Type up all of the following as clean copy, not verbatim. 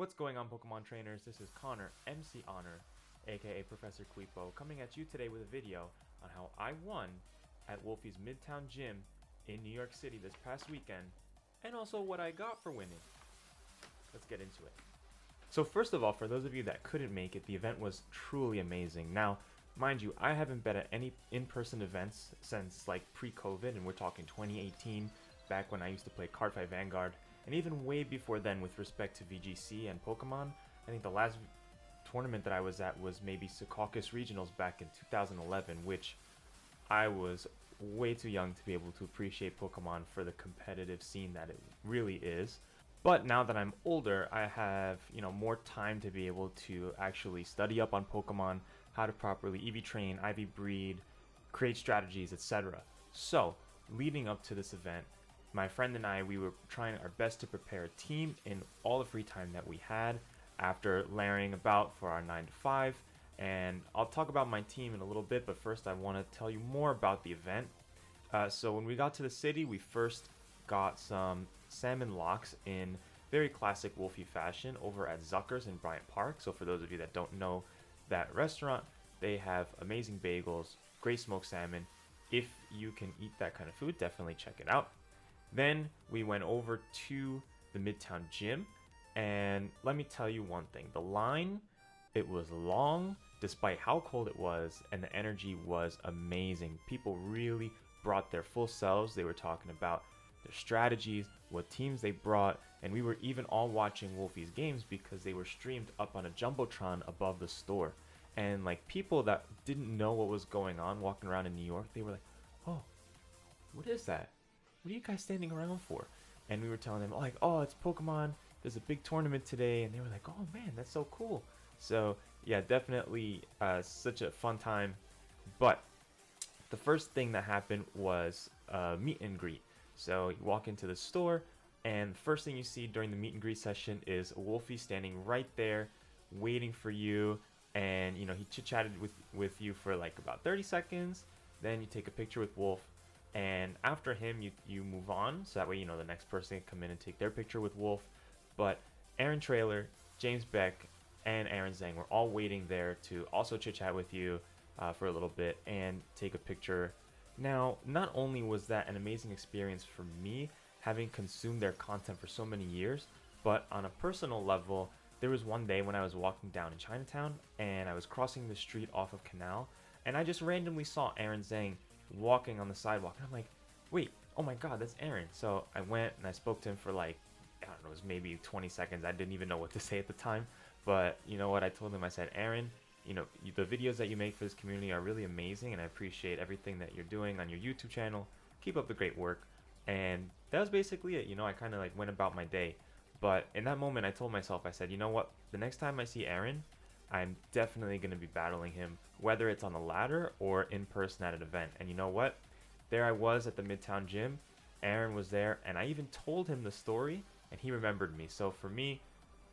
What's going on, Pokemon trainers? This is Connor, MC Honor, aka Professor Quipo, coming at you today with a video on how I won at Wolfe's Midtown gym in New York City this past weekend, and also what I got for winning. Let's get into it. So first of all, for those of you that couldn't make it, the event was truly amazing. Now, mind you, I haven't been at any in-person events since like pre-COVID, and we're talking 2018, back when I used to play Cardfight Vanguard, and even way before then with respect to VGC and Pokemon. I think the last tournament that I was at was maybe Secaucus Regionals back in 2011, which I was way too young to be able to appreciate Pokemon for the competitive scene that it really is. But now that I'm older, I have, more time to be able to actually study up on Pokemon, how to properly EV train, IV breed, create strategies, etc. So, leading up to this event, my friend and I, we were trying our best to prepare a team in all the free time that we had after layering about for our 9 to 5. And I'll talk about my team in a little bit, but first I want to tell you more about the event. So when we got to the city, we first got some salmon locks in very classic Wolfe fashion over at Zucker's in Bryant Park. So for those of you that don't know that restaurant, they have amazing bagels, great smoked salmon. If you can eat that kind of food, definitely check it out. Then we went over to the Midtown gym, and let me tell you one thing. The line, it was long despite how cold it was, and the energy was amazing. People really brought their full selves. They were talking about their strategies, what teams they brought, and we were even all watching Wolfe's games because they were streamed up on a Jumbotron above the store. And like people that didn't know what was going on walking around in New York, they were like, "Oh, what is that? What are you guys standing around for?" And we were telling them, like, "Oh, it's Pokemon. There's a big tournament today." And they were like, "Oh man, that's so cool." So yeah, definitely such a fun time. But the first thing that happened was meet and greet. So you walk into the store, and the first thing you see during the meet and greet session is Wolfe standing right there, waiting for you. And he chit-chatted with you for like about 30 seconds. Then you take a picture with Wolfe. And after him, you move on, so that way the next person can come in and take their picture with Wolfe. But Aaron Traylor, James Beck, and Aaron Zhang were all waiting there to also chit chat with you for a little bit and take a picture. Now, not only was that an amazing experience for me, having consumed their content for so many years, but on a personal level, there was one day when I was walking down in Chinatown and I was crossing the street off of Canal, and I just randomly saw Aaron Zhang walking on the sidewalk, and I'm like, wait, oh my god, that's Aaron. So I went and I spoke to him for like, I don't know, it was maybe 20 seconds. I didn't even know what to say at the time, but you know what, I told him, I said, "Aaron, the videos that you make for this community are really amazing, and I appreciate everything that you're doing on your YouTube channel. Keep up the great work." And that was basically it. I kind of like went about my day. But in that moment, I told myself, I said, you know what, the next time I see Aaron, I'm definitely going to be battling him, whether it's on the ladder or in person at an event. And you know what? There I was at the Midtown gym. Aaron was there, and I even told him the story, and he remembered me. So for me,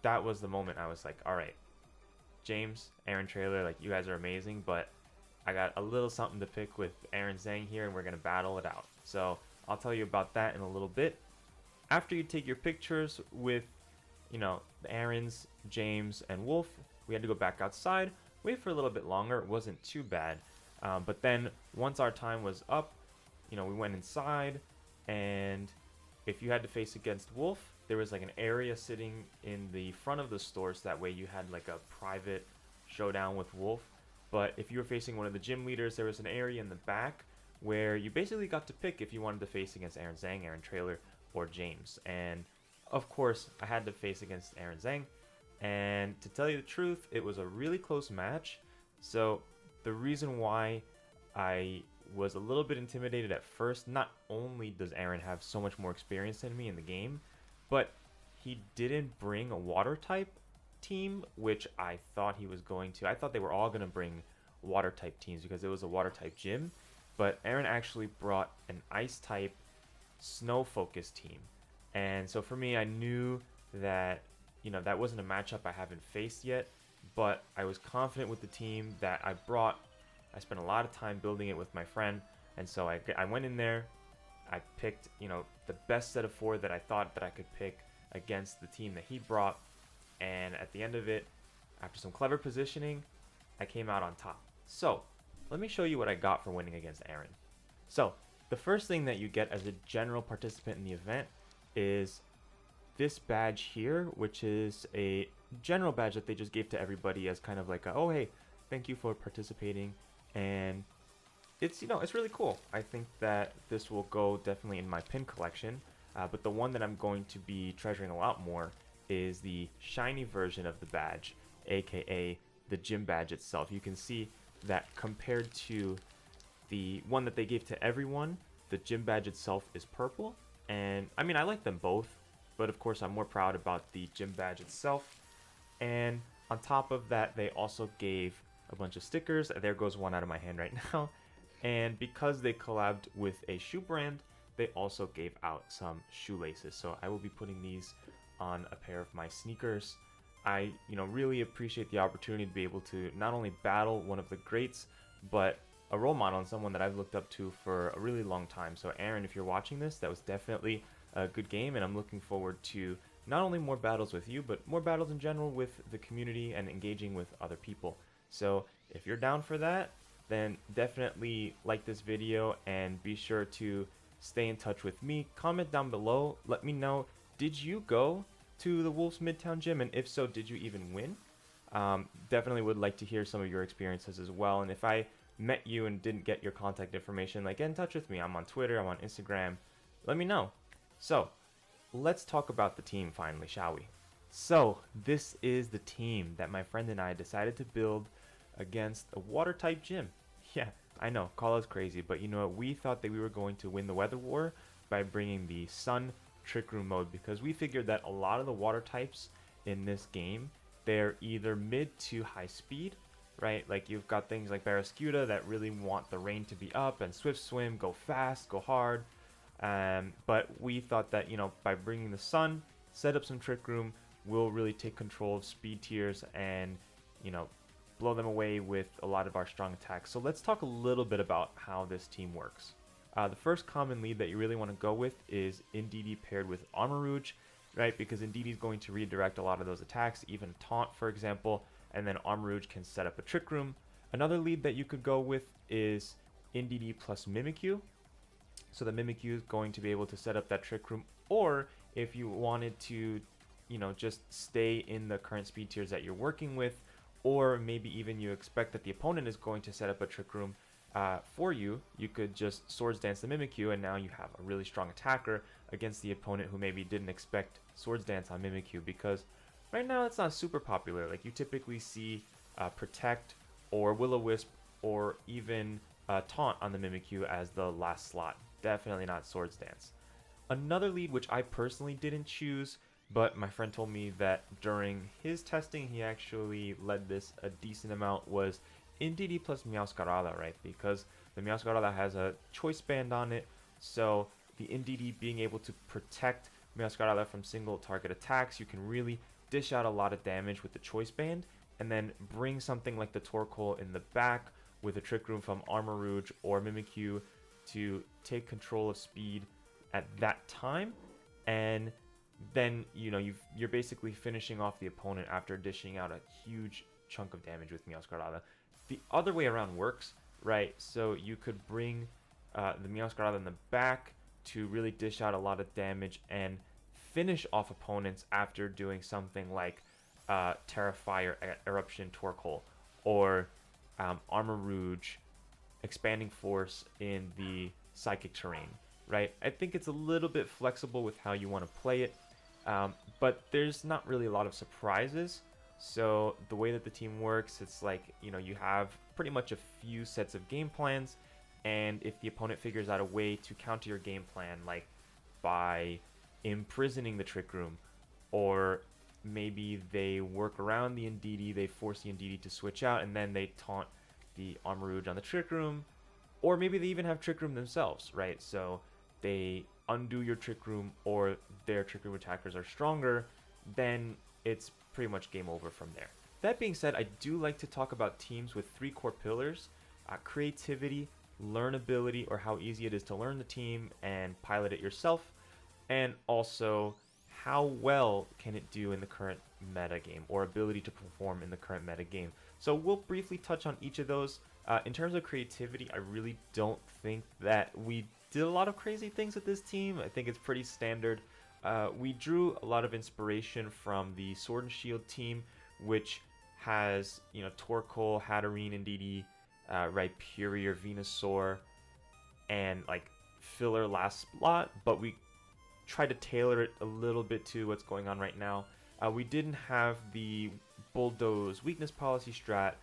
that was the moment I was like, all right, James, Aaron Traylor, like, you guys are amazing, but I got a little something to pick with Aaron Zhang here, and we're going to battle it out. So I'll tell you about that in a little bit. After you take your pictures with, the Aarons, James, and Wolfe, we had to go back outside, wait for a little bit longer. It wasn't too bad. But then once our time was up, we went inside, and if you had to face against Wolfe, there was like an area sitting in the front of the store, so that way you had like a private showdown with Wolfe. But if you were facing one of the gym leaders, there was an area in the back where you basically got to pick if you wanted to face against Aaron Zhang, Aaron Traylor, or James. And of course, I had to face against Aaron Zhang. And to tell you the truth, it was a really close match. So the reason why I was a little bit intimidated at first, not only does Aaron have so much more experience than me in the game, but he didn't bring a water type team, which I thought he was going to. I thought they were all going to bring water type teams because it was a water type gym. But Aaron actually brought an ice type snow focused team. And so for me, I knew that that wasn't a matchup I haven't faced yet, but I was confident with the team that I brought. I spent a lot of time building it with my friend, and so I went in there. I picked the best set of 4 that I thought that I could pick against the team that he brought, and at the end of it, after some clever positioning, I came out on top. So let me show you what I got for winning against Aaron. So the first thing that you get as a general participant in the event is this badge here, which is a general badge that they just gave to everybody as kind of like a, oh hey, thank you for participating. And it's, you know, it's really cool. I think that this will go definitely in my pin collection, but the one that I'm going to be treasuring a lot more is the shiny version of the badge, aka the gym badge itself. You can see that compared to the one that they gave to everyone, the gym badge itself is purple. And I mean, I like them both, but of course I'm more proud about the gym badge itself. And on top of that, they also gave a bunch of stickers. There goes one out of my hand right now. And because they collabed with a shoe brand, they also gave out some shoelaces. So I will be putting these on a pair of my sneakers. I, really appreciate the opportunity to be able to not only battle one of the greats, but a role model and someone that I've looked up to for a really long time. So Aaron, if you're watching this, that was definitely a good game, and I'm looking forward to not only more battles with you, but more battles in general with the community and engaging with other people. So if you're down for that, then definitely like this video and be sure to stay in touch with me. Comment down below, let me know, did you go to the Wolfe's Midtown Gym, and if so, did you even win? Definitely would like to hear some of your experiences as well, and if I met you and didn't get your contact information, like, get in touch with me. I'm on Twitter, I'm on Instagram, let me know. So let's talk about the team finally, shall we? So this is the team that my friend and I decided to build against a water type gym. Yeah, I know, call us crazy, but you know what, we thought that we were going to win the weather war by bringing the sun trick room mode, because we figured that a lot of the water types in this game, they're either mid to high speed, right? Like you've got things like Barraskewda that really want the rain to be up, and Swift Swim, go fast, go hard. But we thought that, by bringing the sun, set up some trick room, we'll really take control of speed tiers and, blow them away with a lot of our strong attacks. So let's talk a little bit about how this team works. The first common lead that you really want to go with is Indeedee paired with Armor Rouge, right? Because Indeedee is going to redirect a lot of those attacks, even Taunt, for example, and then Armor Rouge can set up a trick room. Another lead that you could go with is Indeedee plus Mimikyu. So the Mimikyu is going to be able to set up that trick room, or if you wanted to, just stay in the current speed tiers that you're working with, or maybe even you expect that the opponent is going to set up a trick room for you, you could just Swords Dance the Mimikyu, and now you have a really strong attacker against the opponent who maybe didn't expect Swords Dance on Mimikyu, because right now it's not super popular. Like you typically see Protect or Will-O-Wisp or even Taunt on the Mimikyu as the last slot. Definitely not Swords Dance. Another lead which I personally didn't choose, but my friend told me that during his testing he actually led this a decent amount, was Indeedee plus Meowscarada, right? Because the Meowscarada has a choice band on it, so the Indeedee being able to protect Meowscarada from single target attacks, you can really dish out a lot of damage with the choice band, and then bring something like the Torkoal in the back with a trick room from Armor Rouge or Mimikyu to take control of speed at that time, and then you're basically finishing off the opponent after dishing out a huge chunk of damage with Meowscarada. The other way around works, right? So you could bring the Meowscarada in the back to really dish out a lot of damage and finish off opponents after doing something like Terrafire Eruption Torkoal, or Armor Rouge Expanding Force in the Psychic terrain, right? I think it's a little bit flexible with how you want to play it, but there's not really a lot of surprises. So the way that the team works, it's like, you have pretty much a few sets of game plans, and if the opponent figures out a way to counter your game plan, like by imprisoning the trick room, or maybe they work around the Indeedee, they force the Indeedee to switch out, and then they taunt the Armor Rouge on the trick room, or maybe they even have trick room themselves, right? So they undo your trick room, or their trick room attackers are stronger, then it's pretty much game over from there. That being said, I do like to talk about teams with 3 core pillars: creativity, learnability, or how easy it is to learn the team and pilot it yourself, and also how well can it do in the current metagame or ability to perform in the current metagame. So we'll briefly touch on each of those. In terms of creativity, I really don't think that we did a lot of crazy things with this team. I think it's pretty standard. We drew a lot of inspiration from the Sword and Shield team, which has, you know, Torkoal, Hatterene, Indeedee, Rhyperior, Venusaur, and like filler last slot, but we tried to tailor it a little bit to what's going on right now. We didn't have the Bulldoze weakness policy strat.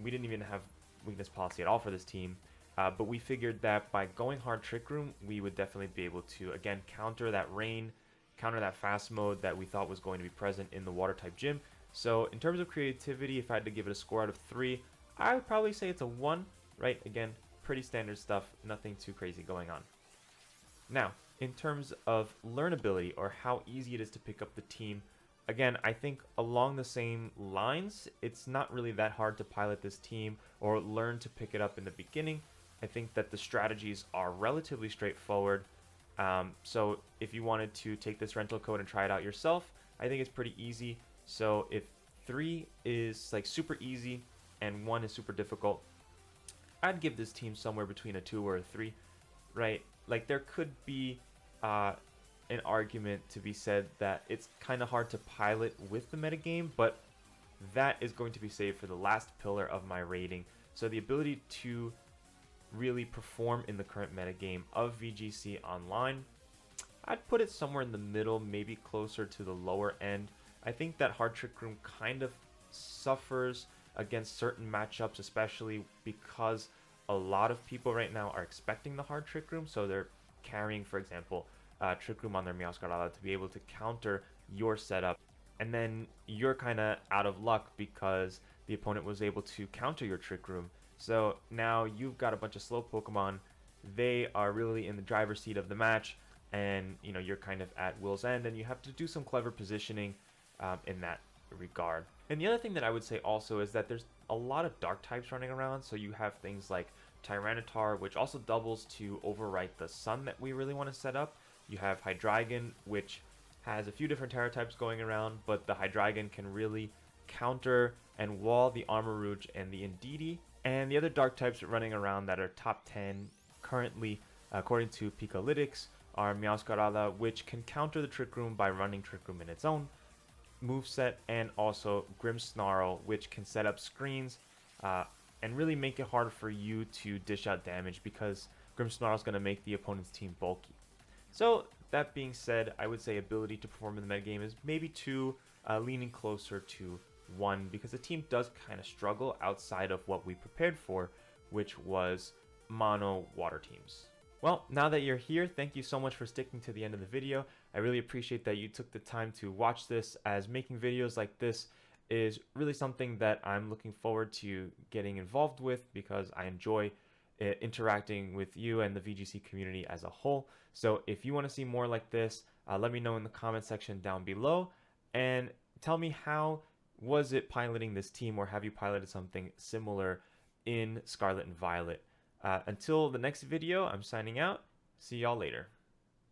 We didn't even have weakness policy at all for this team. But we figured that by going hard Trick Room, we would definitely be able to, again, counter that rain, counter that fast mode that we thought was going to be present in the water type gym. So in terms of creativity, if I had to give it a score out of 3, I would probably say it's a 1, right? Again, pretty standard stuff, nothing too crazy going on. Now, in terms of learnability or how easy it is to pick up the team, again, I think along the same lines, it's not really that hard to pilot this team or learn to pick it up in the beginning. I think that the strategies are relatively straightforward. So if you wanted to take this rental code and try it out yourself, I think it's pretty easy. So if 3 is like super easy and 1 is super difficult, I'd give this team somewhere between a 2 or a 3, right? Like there could be an argument to be said that it's kind of hard to pilot with the metagame, but that is going to be saved for the last pillar of my rating. So the ability to really perform in the current metagame of VGC Online, I'd put it somewhere in the middle, maybe closer to the lower end. I think that Hard Trick Room kind of suffers against certain matchups, especially because a lot of people right now are expecting the Hard Trick Room, so they're carrying, for example, Trick Room on their Meowscarada to be able to counter your setup, and then you're kind of out of luck because the opponent was able to counter your Trick Room. So now you've got a bunch of slow Pokemon. They are really in the driver's seat of the match, and you know you're kind of at will's end, and you have to do some clever positioning in that regard. And the other thing that I would say also is that there's a lot of dark types running around. So you have things like Tyranitar, which also doubles to overwrite the Sun that we really want to set up. You have Hydreigon, which has a few different Terra types going around, but the Hydreigon can really counter and wall the Armarouge and the Indeedee. And the other dark types running around that are top 10 currently, according to Pikalytics, are Meowscarada, which can counter the Trick Room by running Trick Room in its own moveset, and also Grimmsnarl, which can set up screens and really make it hard for you to dish out damage because Grimmsnarl is going to make the opponent's team bulky. So that being said, I would say ability to perform in the metagame is maybe 2, leaning closer to 1, because the team does kind of struggle outside of what we prepared for, which was mono water teams. Well, now that you're here, thank you so much for sticking to the end of the video. I really appreciate that you took the time to watch this, as making videos like this is really something that I'm looking forward to getting involved with because I enjoy interacting with you and the VGC community as a whole. So if you want to see more like this, let me know in the comment section down below, and tell me, how was it piloting this team, or have you piloted something similar in Scarlet and Violet? Until the next video, I'm signing out. See y'all later.